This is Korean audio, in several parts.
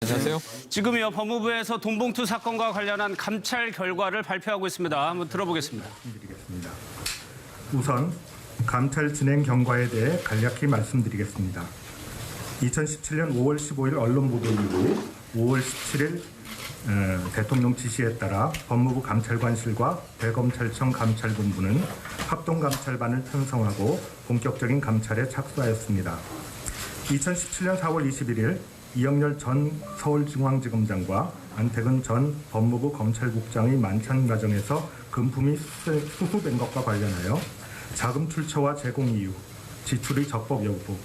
안녕하세요. 지금이요 법무부에서 돈봉투 사건과 관련한 감찰 결과를 발표하고 있습니다. 한번 들어보겠습니다. 말씀드리겠습니다. 우선 감찰 진행 경과에 대해 간략히 말씀드리겠습니다. 2017년 5월 15일 언론 보도 이후 5월 17일 대통령 지시에 따라 법무부 감찰관실과 대검찰청 감찰본부는 합동감찰반을 편성하고 본격적인 감찰에 착수하였습니다. 2017년 4월 21일 이영렬 전 서울중앙지검장과 안태근 전 법무부 검찰국장의 만찬 과정에서 금품이 수수된 것과 관련하여 자금 출처와 제공 이유, 지출의 적법 여부,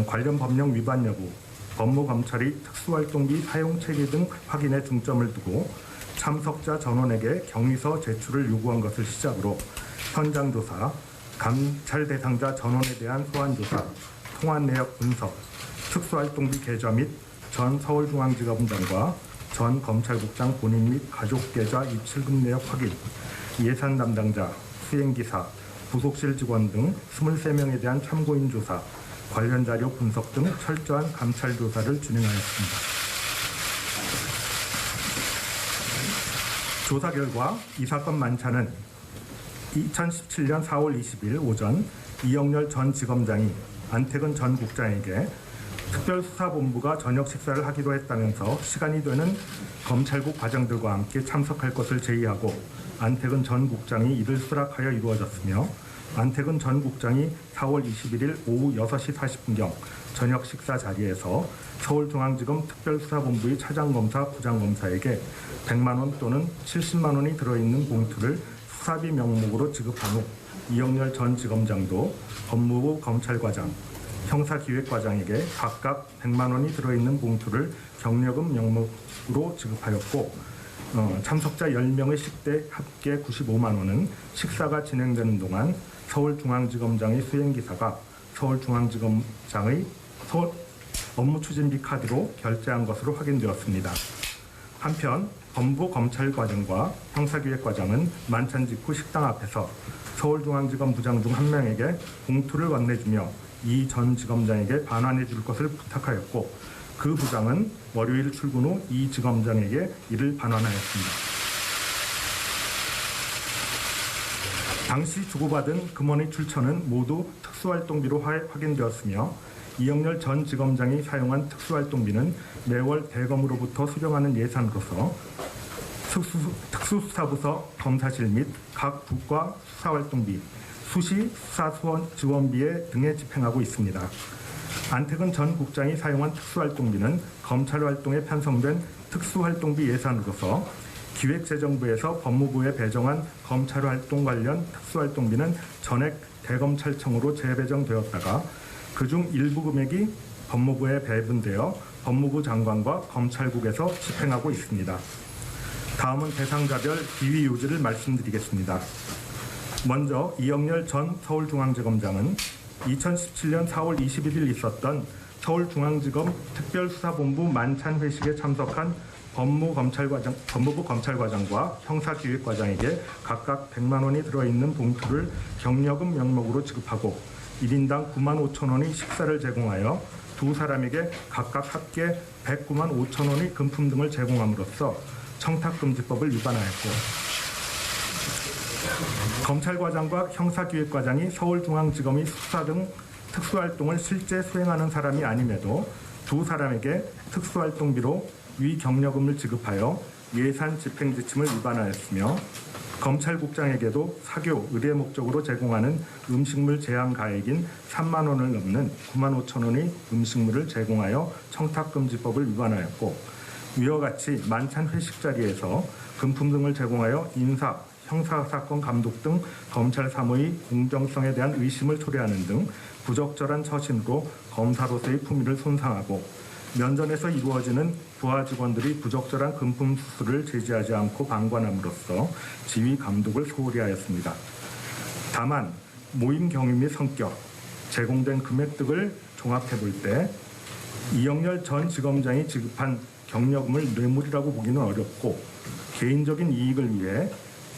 관련 법령 위반 여부, 법무검찰의 특수활동비 사용 체계 등 확인에 중점을 두고 참석자 전원에게 경위서 제출을 요구한 것을 시작으로 현장 조사, 감찰 대상자 전원에 대한 소환 조사, 통화 내역 분석, 특수활동비 계좌 및 전 서울중앙지검장과 전 검찰국장 본인 및 가족 계좌 입출금 내역 확인, 예산 담당자, 수행기사, 부속실 직원 등 23명에 대한 참고인 조사, 관련 자료 분석 등 철저한 감찰 조사를 진행하였습니다. 조사 결과 이 사건 만찬은 2017년 4월 20일 오전 이영렬 전 지검장이 안태근 전 국장에게 특별수사본부가 저녁 식사를 하기로 했다면서 시간이 되는 검찰국 과장들과 함께 참석할 것을 제의하고 안태근 전 국장이 이를 수락하여 이루어졌으며 안태근 전 국장이 4월 21일 오후 6시 40분경 저녁 식사 자리에서 서울중앙지검 특별수사본부의 차장검사, 부장검사에게 100만 원 또는 70만 원이 들어있는 봉투를 수사비 명목으로 지급한 후 이영렬 전 지검장도 법무부 검찰과장, 형사기획과장에게 각각 100만 원이 들어있는 봉투를 경력금 명목으로 지급하였고 참석자 10명의 식대 합계 95만 원은 식사가 진행되는 동안 서울중앙지검장의 수행기사가 서울중앙지검장의 업무추진비 카드로 결제한 것으로 확인되었습니다. 한편 법무부 검찰과장과 형사기획과장은 만찬 직후 식당 앞에서 서울중앙지검 부장 중 한 명에게 봉투를 건네주며 이 전 지검장에게 반환해 줄 것을 부탁하였고 그 부장은 월요일 출근 후 이 지검장에게 이를 반환하였습니다. 당시 주고받은 금원의 출처는 모두 특수활동비로 확인되었으며 이영렬 전 지검장이 사용한 특수활동비는 매월 대검으로부터 수령하는 예산으로서 특수수사부서 검사실 및 각 부과 수사활동비, 수시 수사 지원비에 등에 집행하고 있습니다. 안태근 전 국장이 사용한 특수활동비는 검찰활동에 편성된 특수활동비 예산으로서 기획재정부에서 법무부에 배정한 검찰활동 관련 특수활동비는 전액 대검찰청으로 재배정되었다가 그중 일부 금액이 법무부에 배분되어 법무부 장관과 검찰국에서 집행하고 있습니다. 다음은 대상자별 비위 요지를 말씀드리겠습니다. 먼저 이영렬 전 서울중앙지검장은 2017년 4월 21일 있었던 서울중앙지검 특별수사본부 만찬 회식에 참석한 법무부 검찰과장과 형사기획과장에게 각각 100만 원이 들어있는 봉투를 경력금 명목으로 지급하고 1인당 9만 5천 원의 식사를 제공하여 두 사람에게 각각 합계 109만 5천 원의 금품 등을 제공함으로써 청탁금지법을 위반하였고 검찰과장과 형사기획과장이 서울중앙지검의 수사 등 특수활동을 실제 수행하는 사람이 아님에도 두 사람에게 특수활동비로 위 경력금을 지급하여 예산 집행 지침을 위반하였으며 검찰국장에게도 사교, 의뢰 목적으로 제공하는 음식물 제한 가액인 3만 원을 넘는 9만 5천 원의 음식물을 제공하여 청탁금지법을 위반하였고 위와 같이 만찬 회식 자리에서 금품 등을 제공하여 인사, 형사사건 감독 등 검찰 사무의 공정성에 대한 의심을 초래하는 등 부적절한 처신으로 검사로서의 품위를 손상하고 면전에서 이루어지는 부하 직원들이 부적절한 금품 수수를 제지하지 않고 방관함으로써 지휘 감독을 소홀히 하였습니다. 다만 모임 경위 및 성격, 제공된 금액 등을 종합해 볼 때 이영렬 전 지검장이 지급한 경력금을 뇌물이라고 보기는 어렵고 개인적인 이익을 위해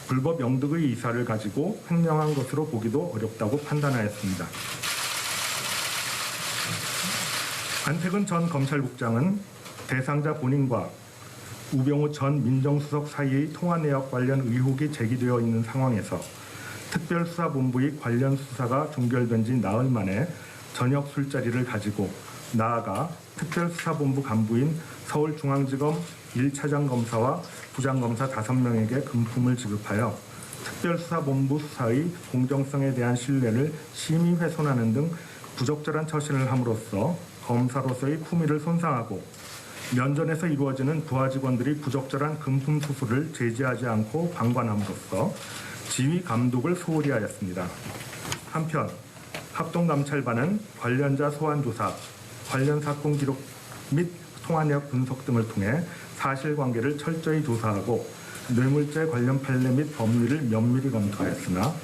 불법 영득의 이사를 가지고 횡령한 것으로 보기도 어렵다고 판단하였습니다. 안태근 전 검찰국장은 대상자 본인과 우병우 전 민정수석 사이의 통화 내역 관련 의혹이 제기되어 있는 상황에서 특별수사본부의 관련 수사가 종결된 지 나흘 만에 저녁 술자리를 가지고 나아가 특별수사본부 간부인 서울중앙지검 1차장 검사와 부장검사 5명에게 금품을 지급하여 특별수사본부 수사의 공정성에 대한 신뢰를 심히 훼손하는 등 부적절한 처신을 함으로써 검사로서의 품위를 손상하고 면전에서 이루어지는 부하 직원들이 부적절한 금품 수수를 제지하지 않고 방관함으로써 지휘 감독을 소홀히 하였습니다. 한편 합동감찰반은 관련자 소환 조사, 관련 사건 기록 및 통화 내역 분석 등을 통해 사실관계를 철저히 조사하고 뇌물죄 관련 판례 및 법리를 면밀히 검토하였으나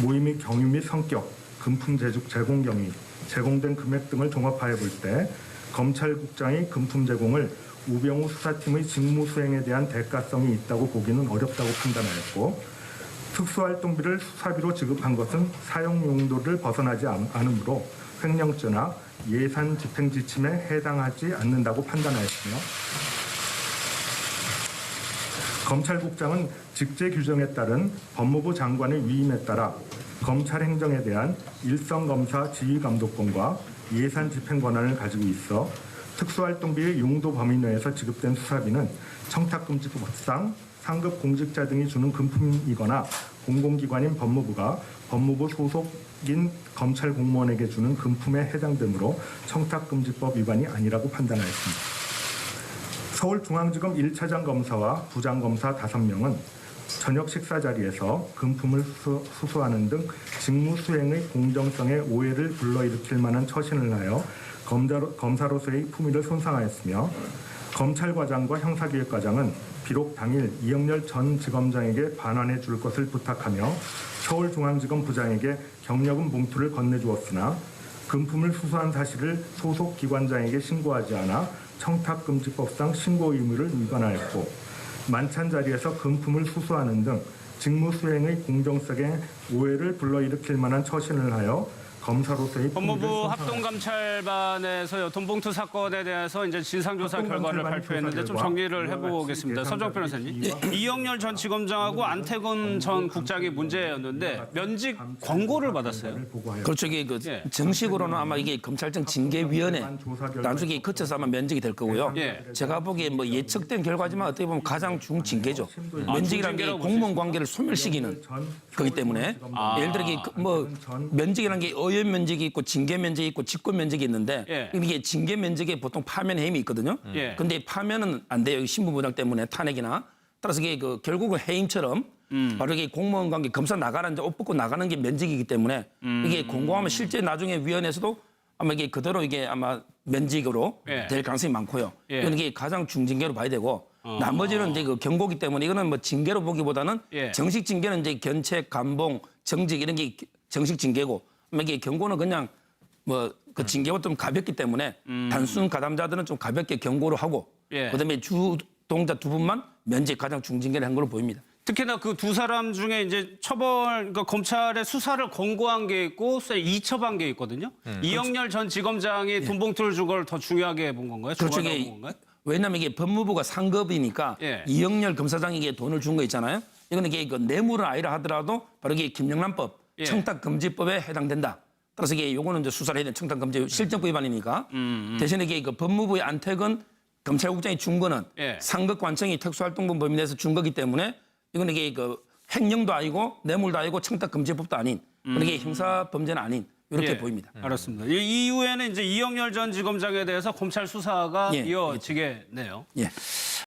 모임의 경위 및 성격, 금품 제공 경위, 제공된 금액 등을 종합하여 볼 때 검찰국장이 금품 제공을 우병우 수사팀의 직무 수행에 대한 대가성이 있다고 보기는 어렵다고 판단하였고 특수활동비를 수사비로 지급한 것은 사용 용도를 벗어나지 않으므로 횡령죄나 예산 집행 지침에 해당하지 않는다고 판단하였으며 검찰국장은 직제 규정에 따른 법무부 장관의 위임에 따라 검찰 행정에 대한 일선검사 지휘감독권과 예산 집행 권한을 가지고 있어 특수활동비의 용도 범위 내에서 지급된 수사비는 청탁금지법상 상급 공직자 등이 주는 금품이거나 공공기관인 법무부가 법무부 소속인 검찰 공무원에게 주는 금품에 해당되므로 청탁금지법 위반이 아니라고 판단하였습니다. 서울중앙지검 1차장 검사와 부장검사 5명은 저녁 식사 자리에서 금품을 수수하는 등 직무 수행의 공정성에 오해를 불러일으킬 만한 처신을 하여 검사로서의 품위를 손상하였으며 검찰과장과 형사기획과장은 비록 당일 이영렬 전 지검장에게 반환해 줄 것을 부탁하며 서울중앙지검 부장에게 경력금 봉투를 건네주었으나 금품을 수수한 사실을 소속 기관장에게 신고하지 않아 청탁금지법상 신고 의무를 위반하였고 만찬 자리에서 금품을 수수하는 등 직무 수행의 공정성에 오해를 불러일으킬 만한 처신을 하여 검사로서의 법무부 합동감찰반에서 돈봉투 사건에 대해서 이제 진상조사 결과를 발표했는데 좀 정리를 해보겠습니다. 서정 변호사님, 이영렬 전 지검장하고 안태근 전 국장이 문제였는데 면직 권고를 받았어요. 그렇죠. 이게 그 정식으로는 아마 이게 검찰청 징계위원회 단순히 거쳐서 아마 면직이 될 거고요. 제가 보기에 뭐 예측된 결과지만 어떻게 보면 가장 중징계죠. 면직이라는 게 공무원 관계를 소멸시키는 거기 때문에 예를 들어 이게 뭐 면직이라는 게 의원 면직이 있고 징계 면직이 있고 직권 면직이 있는데 이게 징계 면직에 보통 파면 해임이 있거든요. 근데 파면은 안 돼요. 신분보장 때문에 탄핵이나 따라서 이게 그 결국은 해임처럼 바로 이게 공무원 관계 검사 나가는 이제 옷 벗고 나가는 게 면직이기 때문에 이게 공고하면 실제 나중에 위원회에서도 아마 이게 그대로 이게 아마 면직으로 될 가능성이 많고요. 이건 이게 가장 중징계로 봐야 되고 나머지는 이제 그 경고기 때문에 이거는 뭐 징계로 보기보다는 정식 징계는 이제 견책, 감봉, 정직 이런 게 정식 징계고 이게 경고는 그냥 뭐 그 징계가 좀 가볍기 때문에 단순 가담자들은 좀 가볍게 경고를 하고 그다음에 주동자 2분만 면직 가장 중징계를 한 걸로 보입니다. 특히나 그 두 사람 중에 이제 그러니까 검찰의 수사를 권고한 게 있고 이첩한 게 있거든요. 이영렬 전 지검장이 돈봉투를 준 걸 더 중요하게 본 건가요? 그렇죠. 왜냐하면 이게 법무부가 상급이니까 이영렬 검사장에게 돈을 준 거 있잖아요. 이건 이게 그 뇌물은 아니라 하더라도 바로 이게 김영란법 청탁금지법에 해당된다. 따라서 이게 요거는 이제 수사를 해야 되는 청탁금지 실정법 위반이니까 대신에 이게 그 법무부의 안택은 검찰국장이 준 거는 상급관청이 특수활동본 범위 내에서 준 거기 때문에 이건 이게 그 횡령도 아니고 뇌물도 아니고 청탁금지법도 아닌 이게 형사범죄는 아닌 이렇게 보입니다. 알았습니다. 이 이후에는 이제 이영렬 전 지검장에 대해서 검찰 수사가 이어지겠네요.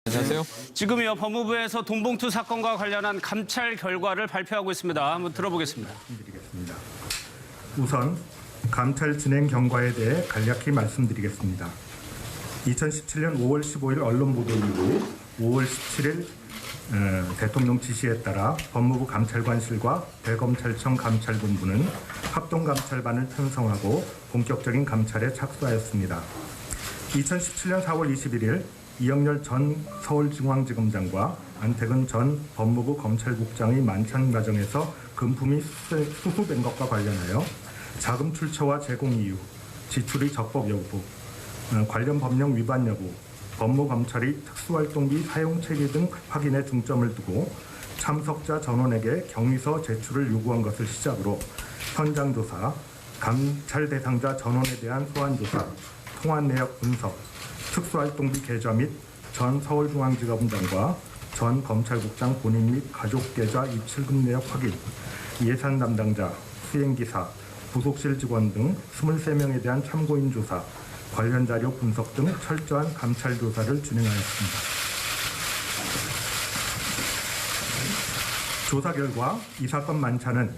안녕하세요. 지금요 법무부에서 돈봉투 사건과 관련한 감찰 결과를 발표하고 있습니다. 한번 들어보겠습니다. 말씀드리겠습니다. 우선 감찰 진행 경과에 대해 간략히 말씀드리겠습니다. 2017년 5월 15일 언론 보도 이후 5월 17일 대통령 지시에 따라 법무부 감찰관실과 대검찰청 감찰본부는 합동감찰반을 편성하고 본격적인 감찰에 착수하였습니다. 2017년 4월 21일 이영렬 전 서울중앙지검장과 안태근 전 법무부 검찰국장의 만찬 과정에서 금품이 수수된 것과 관련하여 자금 출처와 제공 이유, 지출의 적법 여부, 관련 법령 위반 여부, 법무검찰이 특수활동비 사용 체계 등 확인에 중점을 두고 참석자 전원에게 경위서 제출을 요구한 것을 시작으로 현장 조사, 감찰 대상자 전원에 대한 소환 조사, 통화 내역 분석, 특수활동비 계좌 및 전 서울중앙지검장과 전 검찰국장 본인 및 가족 계좌 입출금 내역 확인, 예산 담당자, 수행기사, 부속실 직원 등 23명에 대한 참고인 조사, 관련 자료 분석 등 철저한 감찰 조사를 진행하였습니다. 조사 결과 이 사건 만차는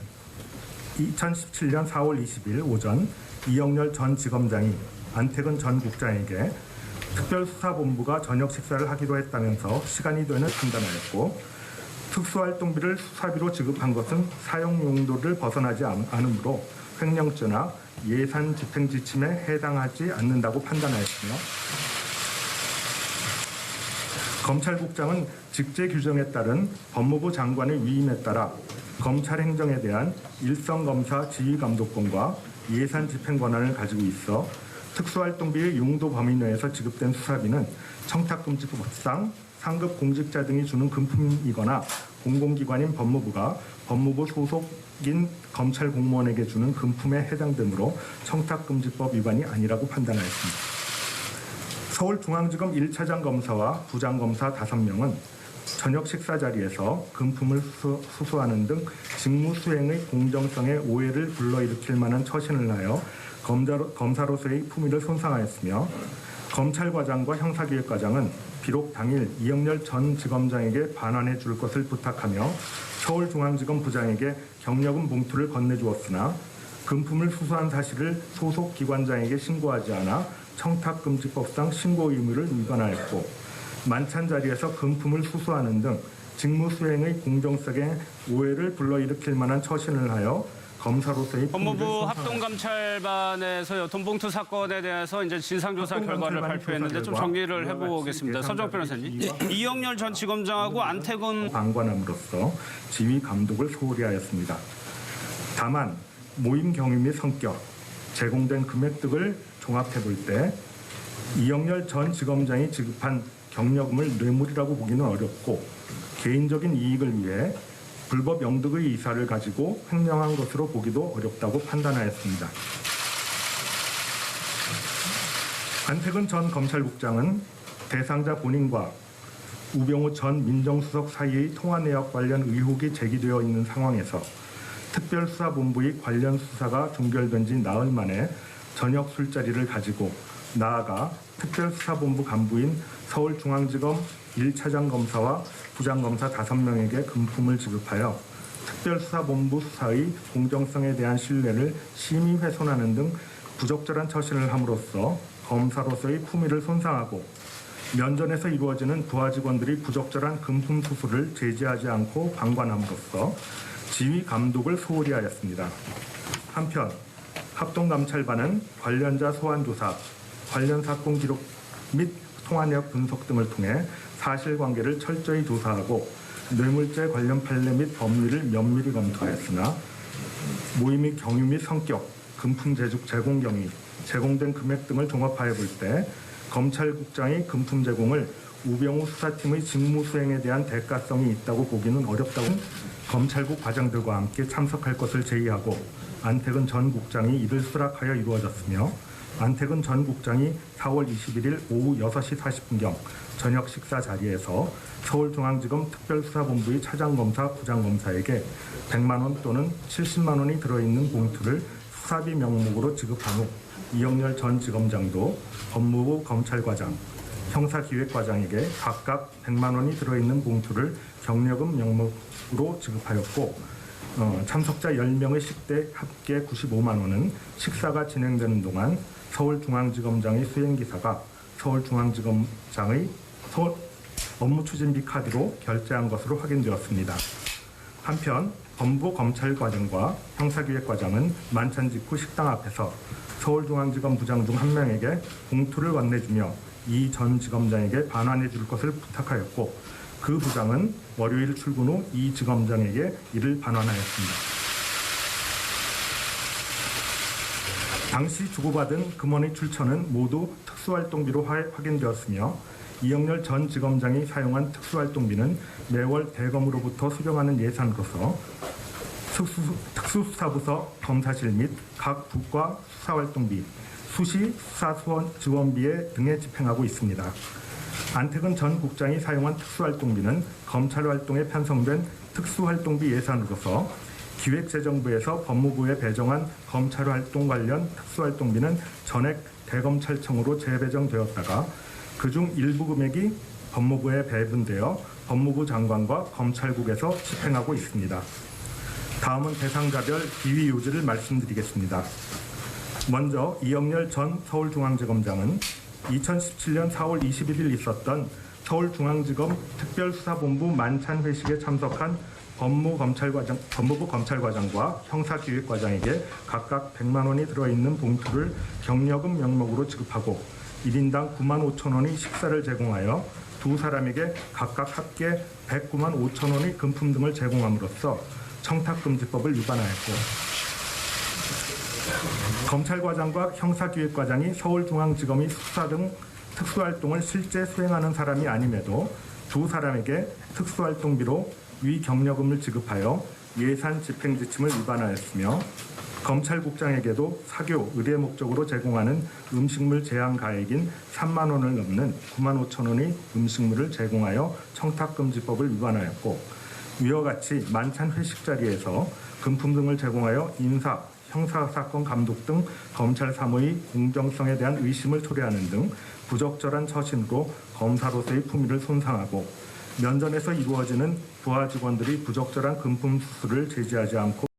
2017년 4월 20일 오전 이영렬 전 지검장이 안태근 전 국장에게 특별수사본부가 저녁 식사를 하기로 했다면서 시간이 되는 판단하였고, 특수활동비를 수사비로 지급한 것은 사용 용도를 벗어나지 않으므로 횡령죄나 예산 집행 지침에 해당하지 않는다고 판단하였으며, 검찰국장은 직제 규정에 따른 법무부 장관의 위임에 따라 검찰 행정에 대한 일선검사 지휘감독권과 예산 집행 권한을 가지고 있어 특수활동비의 용도 범위 내에서 지급된 수사비는 청탁금지법상 상급 공직자 등이 주는 금품이거나 공공기관인 법무부가 법무부 소속인 검찰 공무원에게 주는 금품에 해당되므로 청탁금지법 위반이 아니라고 판단하였습니다. 서울중앙지검 1차장 검사와 부장검사 5명은 저녁 식사 자리에서 금품을 수수하는 등 직무 수행의 공정성에 오해를 불러일으킬 만한 처신을 하여 검사로서의 품위를 손상하였으며, 검찰과장과 형사기획과장은 비록 당일 이영렬 전 지검장에게 반환해 줄 것을 부탁하며 서울중앙지검 부장에게 경력금 봉투를 건네주었으나 금품을 수수한 사실을 소속 기관장에게 신고하지 않아 청탁금지법상 신고 의무를 위반하였고, 만찬 자리에서 금품을 수수하는 등 직무 수행의 공정성에 오해를 불러일으킬 만한 처신을 하여 검사로서의 법무부 합동감찰반에서요, 돈봉투 사건에 대해서 이제 진상조사 결과를 발표했는데 좀 정리를 해보겠습니다. 서정 변호사님, 이영렬 전 지검장하고 안태근 방관함으로써 지휘 감독을 소홀히 하였습니다. 다만 모임 경위 및 성격, 제공된 금액 등을 종합해 볼 때 이영렬 전 지검장이 지급한 경력금을 뇌물이라고 보기는 어렵고, 개인적인 이익을 위해 불법 영득의 이사를 가지고 횡령한 것으로 보기도 어렵다고 판단하였습니다. 안태근 전 검찰국장은 대상자 본인과 우병우 전 민정수석 사이의 통화 내역 관련 의혹이 제기되어 있는 상황에서 특별수사본부의 관련 수사가 종결된 지 나흘 만에 저녁 술자리를 가지고 나아가 특별수사본부 간부인 서울중앙지검 1차장 검사와 부장검사 5명에게 금품을 지급하여 특별수사본부 수사의 공정성에 대한 신뢰를 심히 훼손하는 등 부적절한 처신을 함으로써 검사로서의 품위를 손상하고, 면전에서 이루어지는 부하 직원들이 부적절한 금품 수수를 제지하지 않고 방관함으로써 지휘 감독을 소홀히 하였습니다. 한편 합동감찰반은 관련자 소환조사, 관련 사건 기록 및 통화 내역 분석 등을 통해 사실관계를 철저히 조사하고 뇌물죄 관련 판례 및 법리를 면밀히 검토하였으나, 모임의 경위 및 성격, 금품 제공 경위, 제공된 금액 등을 종합하여 볼 때 검찰국장의 금품 제공을 우병우 수사팀의 직무 수행에 대한 대가성이 있다고 보기는 어렵다고, 검찰국 과장들과 함께 참석할 것을 제의하고 안태근 전 국장이 이를 수락하여 이루어졌으며, 안태근 전 국장이 4월 21일 오후 6시 40분경 저녁 식사 자리에서 서울중앙지검 특별수사본부의 차장검사, 부장검사에게 100만 원 또는 70만 원이 들어있는 봉투를 수사비 명목으로 지급한 후 이영렬 전 지검장도 법무부 검찰과장, 형사기획과장에게 각각 100만 원이 들어있는 봉투를 경력금 명목으로 지급하였고, 참석자 10명의 식대 합계 95만 원은 식사가 진행되는 동안 서울중앙지검장의 수행기사가 서울중앙지검장의 업무추진비 카드로 결제한 것으로 확인되었습니다. 한편 법무부 검찰과장과 형사기획과장은 만찬 직후 식당 앞에서 서울중앙지검 부장 중 1명에게 봉투를 건네주며 이 전 지검장에게 반환해 줄 것을 부탁하였고, 그 부장은 월요일 출근 후 이 지검장에게 이를 반환하였습니다. 당시 주고받은 금원의 출처는 모두 특수활동비로 확인되었으며, 이영렬 전 지검장이 사용한 특수활동비는 매월 대검으로부터 수령하는 예산으로서 특수수사부서 검사실 및 각 부과 수사활동비, 수시 수사지원비 등에 집행하고 있습니다. 안태근 전 국장이 사용한 특수활동비는 검찰활동에 편성된 특수활동비 예산으로서 기획재정부에서 법무부에 배정한 검찰활동 관련 특수활동비는 전액 대검찰청으로 재배정되었다가 그중 일부 금액이 법무부에 배분되어 법무부 장관과 검찰국에서 집행하고 있습니다. 다음은 대상자별 비위 요지를 말씀드리겠습니다. 먼저 이영렬 전 서울중앙지검장은 2017년 4월 21일 있었던 서울중앙지검 특별수사본부 만찬 회식에 참석한 법무부 검찰과장과 형사기획과장에게 각각 100만 원이 들어있는 봉투를 경력금 명목으로 지급하고 1인당 9만 5천 원의 식사를 제공하여 두 사람에게 각각 합계 109만 5천 원의 금품 등을 제공함으로써 청탁금지법을 위반하였고, 검찰과장과 형사기획과장이 서울중앙지검의 수사 등 특수활동을 실제 수행하는 사람이 아님에도 두 사람에게 특수활동비로 위 경력금을 지급하여 예산 집행 지침을 위반하였으며, 검찰국장에게도 사교, 의례 목적으로 제공하는 음식물 제한 가액인 3만 원을 넘는 9만 5천 원의 음식물을 제공하여 청탁금지법을 위반하였고, 위와 같이 만찬 회식 자리에서 금품 등을 제공하여 인사, 형사사건 감독 등 검찰 사무의 공정성에 대한 의심을 초래하는 등 부적절한 처신으로 검사로서의 품위를 손상하고, 면전에서 이루어지는 부하 직원들이 부적절한 금품 수수를 제지하지 않고